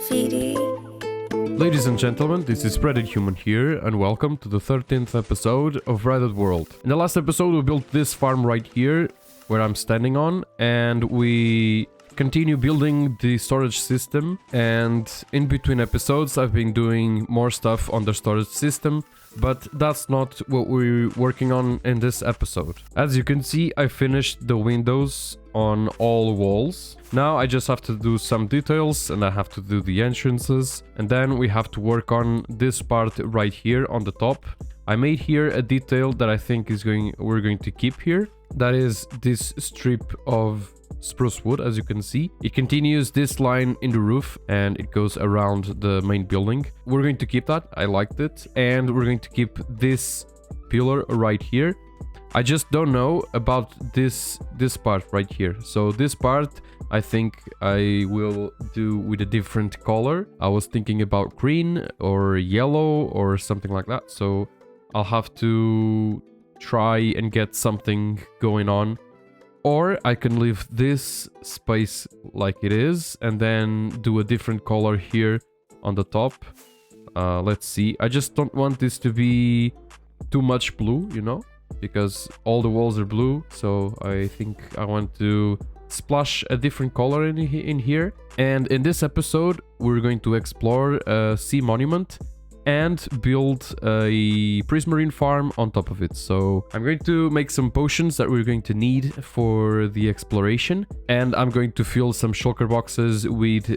graffiti. Ladies and gentlemen, this is BreadedHuman here, and welcome to the 13th episode of BreadedWorld. In the last episode, we built this farm right here, where I'm standing on, and we continue building the storage system. And in between episodes, I've been doing more stuff on the storage system, but that's not what we're working on in this episode. As you can see, I finished the windows on all walls. Now I just have to do some details, and I have to do the entrances, and then we have to work on this part right here on the top. I made here a detail that I think we're going to keep here. That is this strip of spruce wood, as you can see. It continues this line in the roof and it goes around the main building. We're going to keep that. I liked it. And we're going to keep this pillar right here. I just don't know about this part right here. So this part I think I will do with a different color. I was thinking about green or yellow or something like that. So I'll have to try and get something going on. Or I can leave this space like it is and then do a different color here on the top. Let's see. I just don't want this to be too much blue, you know, because all the walls are blue. So I think I want to splash a different color in here. And in this episode, we're going to explore a sea monument and build a Prismarine farm on top of it. So I'm going to make some potions that we're going to need for the exploration, and I'm going to fill some shulker boxes with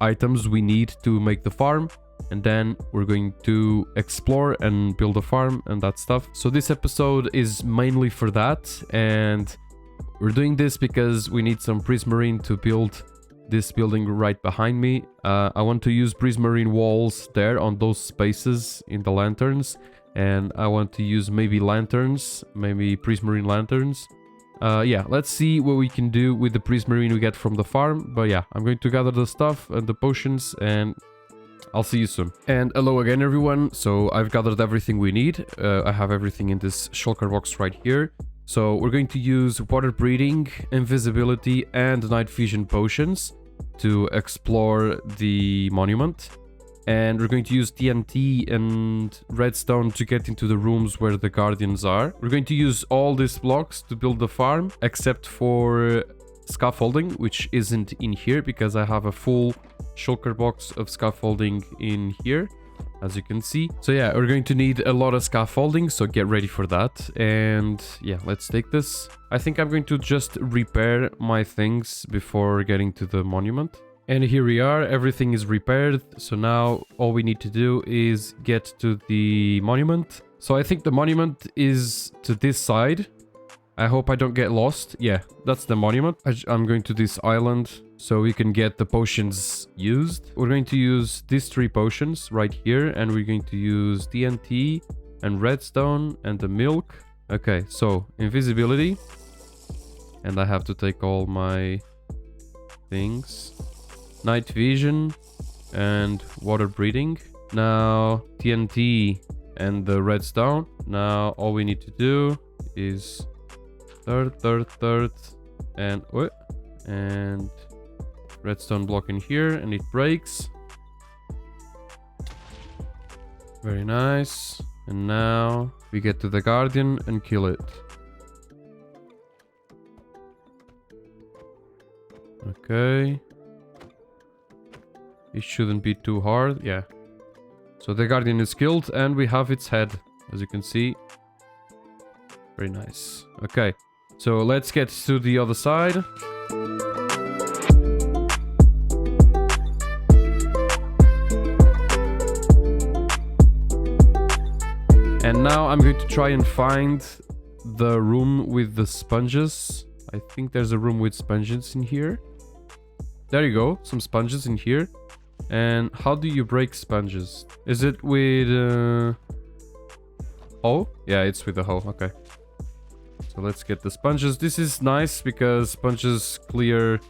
items we need to make the farm, and then we're going to explore and build a farm and that stuff. So this episode is mainly for that, and we're doing this because we need some Prismarine to build this building right behind me. I want to use Prismarine walls there on those spaces in the lanterns, and I want to use maybe lanterns, maybe Prismarine lanterns. Yeah, let's see what we can do with the Prismarine we get from the farm. But yeah, I'm going to gather the stuff and the potions, and I'll see you soon. And hello again, everyone. So I've gathered everything we need. I have everything in this shulker box right here. So we're going to use water breathing, invisibility, and night vision potions to explore the monument. And we're going to use TNT and redstone to get into the rooms where the guardians are. We're going to use all these blocks to build the farm, except for scaffolding, which isn't in here because I have a full shulker box of scaffolding in here, as you can see. So yeah, we're going to need a lot of scaffolding, so get ready for that. And yeah, let's take this. I think I'm going to just repair my things before getting to the monument. And here we are, everything is repaired. So now all we need to do is get to the monument. So I think the monument is to this side. I hope I don't get lost. Yeah, that's the monument. I'm going to this island so we can get the potions used. We're going to use these 3 potions right here, and we're going to use TNT and redstone and the milk. Okay, so invisibility. And I have to take all my things. Night vision and water breathing. Now TNT and the redstone. Now all we need to do is third, and redstone block in here, and it breaks. Very nice. And now we get to the guardian and kill it. Okay. It shouldn't be too hard. Yeah. So the guardian is killed and we have its head, as you can see. Very nice. Okay. So let's get to the other side. And now I'm going to try and find the room with the sponges. I think there's a room with sponges in here. There you go, some sponges in here. And how do you break sponges? Is it with hoe? Yeah, it's with the hoe, okay. So let's get the sponges. This is nice because sponges clear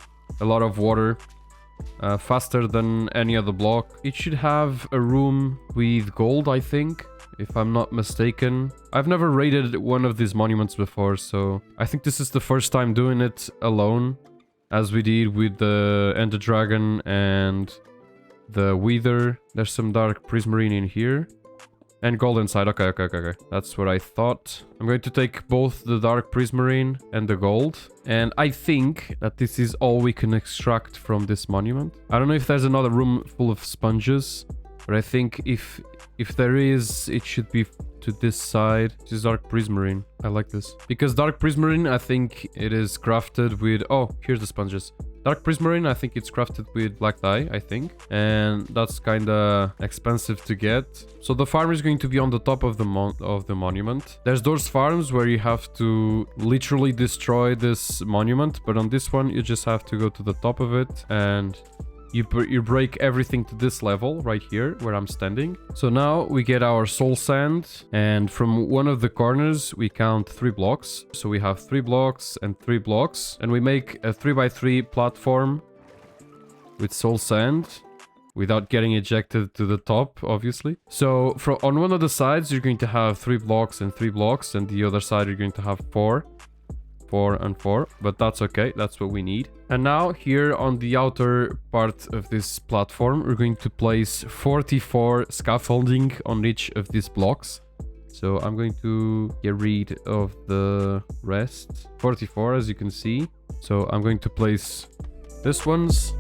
a lot of water faster than any other block. It should have a room with gold, I think, if I'm not mistaken. I've never raided one of these monuments before, so I think this is the first time doing it alone, as we did with the Ender Dragon and the wither. There's some dark prismarine in here. And gold inside. Okay. That's what I thought. I'm going to take both the dark prismarine and the gold. And I think that this is all we can extract from this monument. I don't know if there's another room full of sponges. But I think if there is, it should be to this side. This is dark prismarine. I like this. Because dark prismarine, I think it is crafted with... Oh, here's the sponges. Dark prismarine, I think it's crafted with black dye, I think. And that's kind of expensive to get. So the farm is going to be on the top of the monument. There's those farms where you have to literally destroy this monument. But on this one, you just have to go to the top of it and... You break everything to this level right here where I'm standing. So now we get our soul sand, and from one of the corners we count 3 blocks. So we have 3 blocks and 3 blocks, and we make a 3x3 platform with soul sand without getting ejected to the top, obviously. So on one of the sides you're going to have 3 blocks and 3 blocks, and the other side you're going to have 4 and 4, but that's okay, that's what we need. And now here on the outer part of this platform, we're going to place 44 scaffolding on each of these blocks. So I'm going to get rid of the rest. 44, as you can see. So I'm going to place this ones.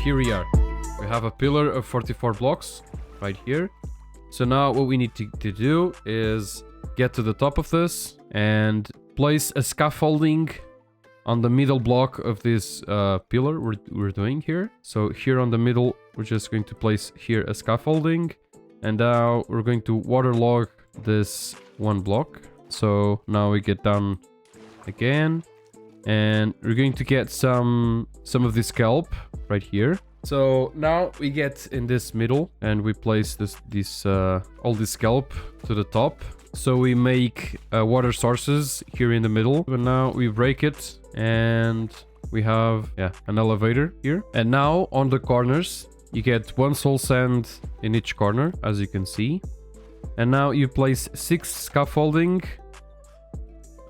Here we are. We have a pillar of 44 blocks right here. So now what we need to do is get to the top of this and place a scaffolding on the middle block of this pillar we're doing here. So here on the middle, we're just going to place here a scaffolding. And now we're going to waterlog this one block. So now we get down again. And we're going to get some of this kelp right here. So now we get in this middle and we place all this kelp to the top. So we make water sources here in the middle. And now we break it and we have an elevator here. And now on the corners you get 1 soul sand in each corner, as you can see. And now you place 6 scaffolding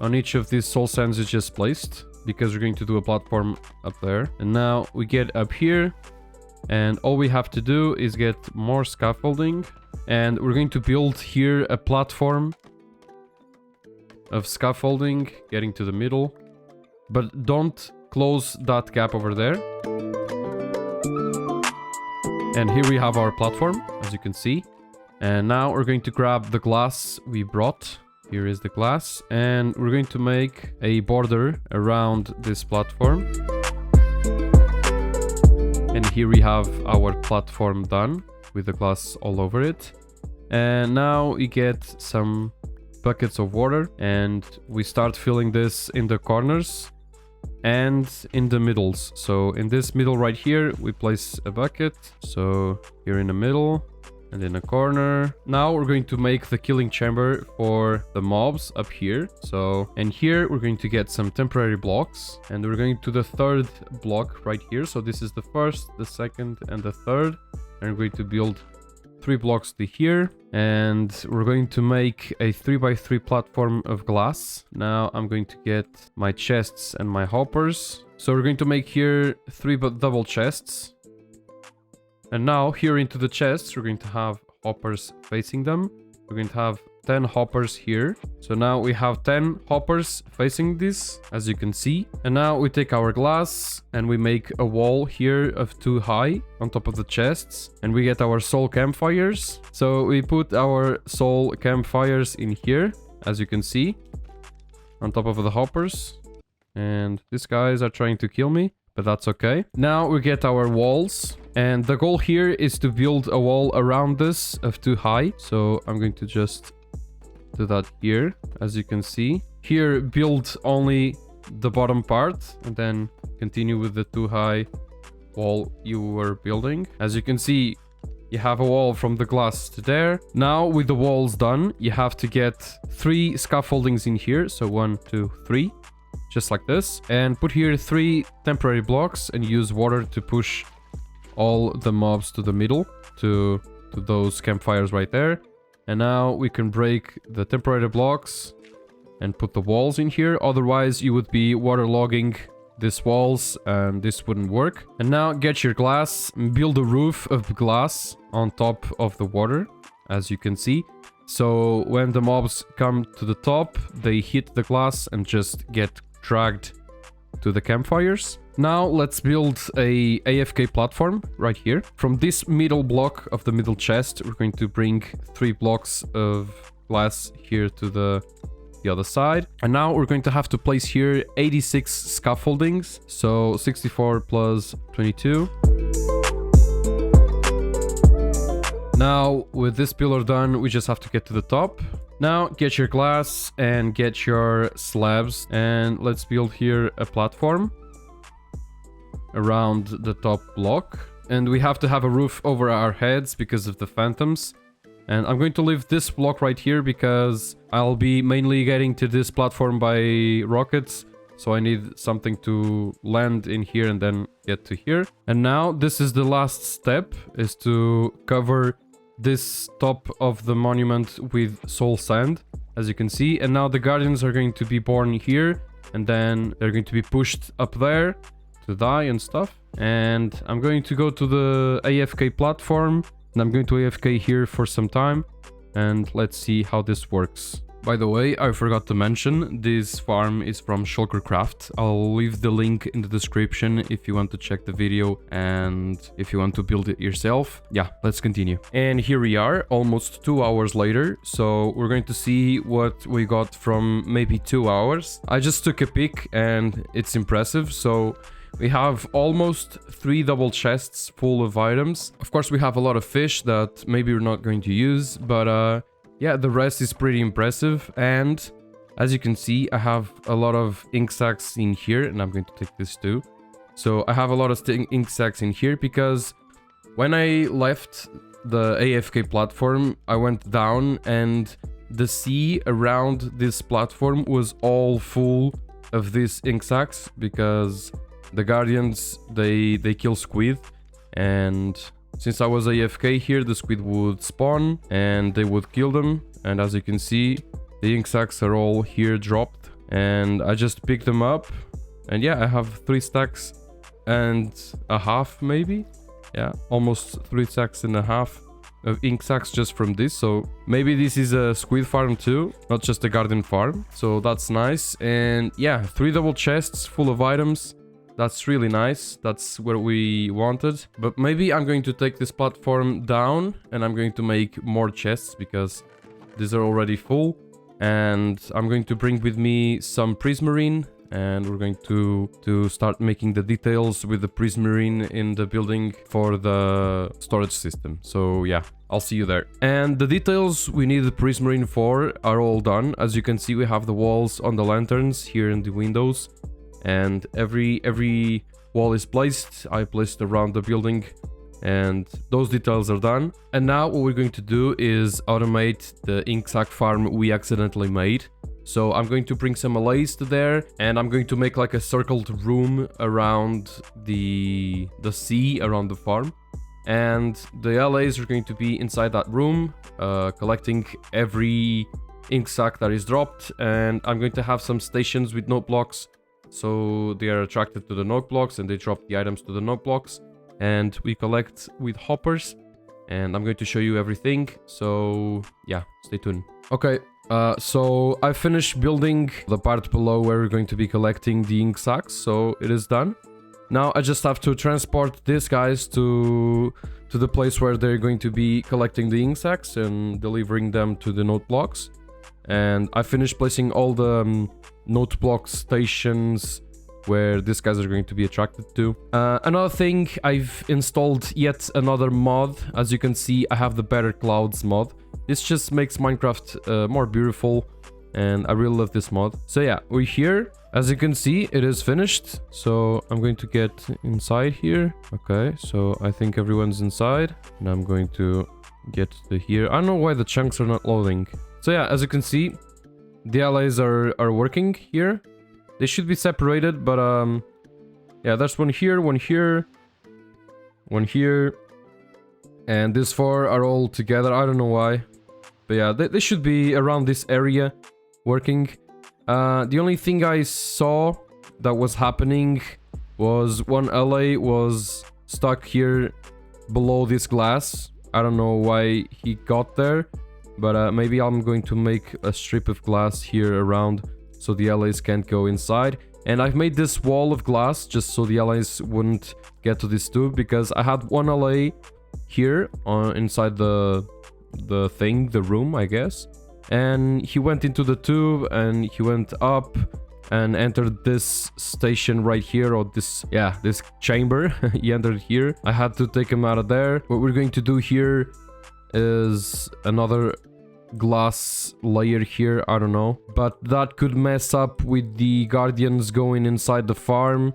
on each of these soul sands you just placed, because we're going to do a platform up there. And now we get up here and all we have to do is get more scaffolding, and we're going to build here a platform of scaffolding getting to the middle, but don't close that gap over there. And here we have our platform, as you can see. And now we're going to grab the glass we brought. Here is the glass, and we're going to make a border around this platform. And here we have our platform done with the glass all over it. And now we get some buckets of water and we start filling this in the corners and in the middles. So in this middle right here, we place a bucket. So here in the middle. And in a corner. Now we're going to make the killing chamber for the mobs up here. So, and here we're going to get some temporary blocks. And we're going to the 3rd block right here. So this is the 1st, the 2nd, and the 3rd. And we're going to build 3 blocks to here. And we're going to make a 3x3 platform of glass. Now I'm going to get my chests and my hoppers. So we're going to make here 3 double chests. And now here into the chests, we're going to have hoppers facing them. We're going to have 10 hoppers here. So now we have 10 hoppers facing this, as you can see. And now we take our glass and we make a wall here of 2 high on top of the chests. And we get our soul campfires. So we put our soul campfires in here, as you can see, on top of the hoppers. And these guys are trying to kill me, but that's okay. Now we get our walls. And the goal here is to build a wall around this of 2 high. So I'm going to just do that here, as you can see. Here, build only the bottom part and then continue with the 2 high wall you were building. As you can see, you have a wall from the glass to there. Now with the walls done, you have to get 3 scaffoldings in here. So 1, 2, 3, just like this. And put here 3 temporary blocks and use water to push all the mobs to the middle, to those campfires right there. And now we can break the temporary blocks and put the walls in here. Otherwise, you would be waterlogging these walls and this wouldn't work. And now get your glass, build a roof of glass on top of the water, as you can see. So when the mobs come to the top, they hit the glass and just get dragged to the campfires. Now let's build a AFK platform right here. From this middle block of the middle chest, we're going to bring 3 blocks of glass here to the other side. And now we're going to have to place here 86 scaffoldings. So 64 plus 22. Now with this pillar done, we just have to get to the top. Now get your glass and get your slabs, and let's build here a platform around the top block. And we have to have a roof over our heads because of the phantoms. And I'm going to leave this block right here because I'll be mainly getting to this platform by rockets. So I need something to land in here and then get to here. And now this is the last step, is to cover this top of the monument with soul sand, as you can see. And now the guardians are going to be born here, and then they're going to be pushed up there to die and stuff. And I'm going to go to the AFK platform, and I'm going to AFK here for some time, and let's see how this works. By the way, I forgot to mention, this farm is from Shulkercraft. I'll leave the link in the description if you want to check the video and if you want to build it yourself. Yeah, let's continue. And here we are, almost 2 hours later. So we're going to see what we got from maybe 2 hours. I just took a peek and it's impressive. So we have almost 3 double chests full of items. Of course, we have a lot of fish that maybe we're not going to use, but yeah, the rest is pretty impressive. And as you can see, I have a lot of ink sacks in here, and I'm going to take this too. So I have a lot of ink sacks in here because when I left the AFK platform, I went down and the sea around this platform was all full of these ink sacks because the guardians, they kill squid, and since I was AFK here, the squid would spawn and they would kill them. And as you can see, the ink sacks are all here dropped. And I just picked them up. And yeah, I have 3 stacks and a half maybe. Yeah, almost 3 stacks and a half of ink sacks just from this. So maybe this is a squid farm too, not just a garden farm. So that's nice. And yeah, 3 double chests full of items. That's really nice. That's what we wanted. But maybe I'm going to take this platform down and I'm going to make more chests because these are already full. And I'm going to bring with me some Prismarine, and we're going to start making the details with the Prismarine in the building for the storage system. So yeah, I'll see you there. And the details we need the Prismarine for are all done. As you can see, we have the walls on the lanterns here in the windows. And every wall is placed. I placed around the building, and those details are done. And now what we're going to do is automate the ink sac farm we accidentally made. So I'm going to bring some allays to there, and I'm going to make like a circled room around the sea around the farm. And the allays are going to be inside that room, collecting every ink sac that is dropped. And I'm going to have some stations with note blocks, so they are attracted to the note blocks and they drop the items to the note blocks. And we collect with hoppers, and I'm going to show you everything. So yeah, stay tuned. Okay, so I finished building the part below where we're going to be collecting the ink sacks, so it is done. Now I just have to transport these guys to the place where they're going to be collecting the ink sacks and delivering them to the note blocks. And I finished placing all the note block stations where these guys are going to be attracted to. Another thing, I've installed yet another mod. As you can see, I have the Better Clouds mod. This just makes Minecraft more beautiful, and I really love this mod. So yeah, we're here. As you can see, it is finished. So I'm going to get inside here. Okay, so I think everyone's inside. And I'm going to get to here. I don't know why the chunks are not loading. So yeah, as you can see, the allies are working here. They should be separated, but yeah, there's one here, one here, one here, and these 4 are all together. I don't know why. But yeah, they should be around this area working. The only thing I saw that was happening was one LA was stuck here below this glass. I don't know why he got there, but maybe I'm going to make a strip of glass here around so the LAs can't go inside. And I've made this wall of glass just so the LAs wouldn't get to this tube, because I had one LA here inside the room, I guess. And he went into the tube and he went up and entered this station right here, or this chamber. He entered here. I had to take him out of there. What we're going to do here is another glass layer here, I don't know, but that could mess up with the guardians going inside the farm.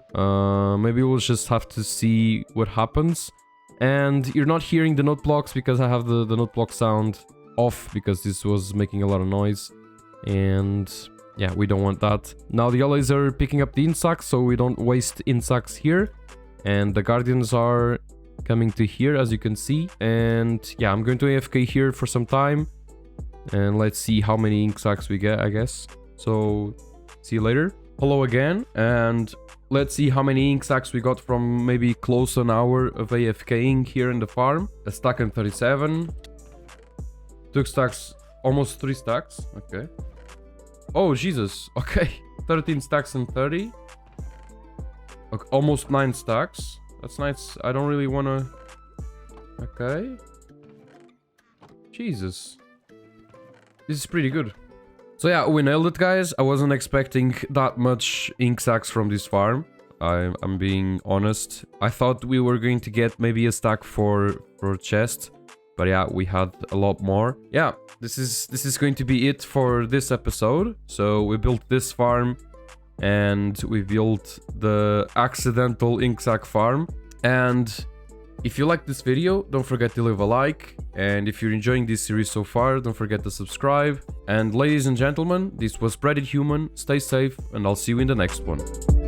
Maybe we'll just have to see what happens. And you're not hearing the note blocks because I have the note block sound off, because this was making a lot of noise, and yeah, we don't want that. Now the allies are picking up the insects, so we don't waste insects here, and the guardians are coming to here, as you can see. And yeah, I'm going to AFK here for some time, and let's see how many ink sacs we get, I guess. So see you later. Hello again, and let's see how many ink sacs we got from maybe close to an hour of AFKing here in the farm. A stack and 37. 2 stacks, almost 3 stacks. Okay. Oh, Jesus. Okay. 13 stacks and 30. Okay, almost 9 stacks. That's nice. I don't really want to... Okay. Jesus. This is pretty good. So yeah, we nailed it, guys. I wasn't expecting that much ink sacs from this farm. I'm being honest. I thought we were going to get maybe a stack for chest. But yeah, we had a lot more. Yeah, this is going to be it for this episode. So we built this farm, and we built the accidental ink sac farm. And if you like this video, don't forget to leave a like. And if you're enjoying this series so far, don't forget to subscribe. And ladies and gentlemen, this was BreadedHuman. Stay safe, and I'll see you in the next one.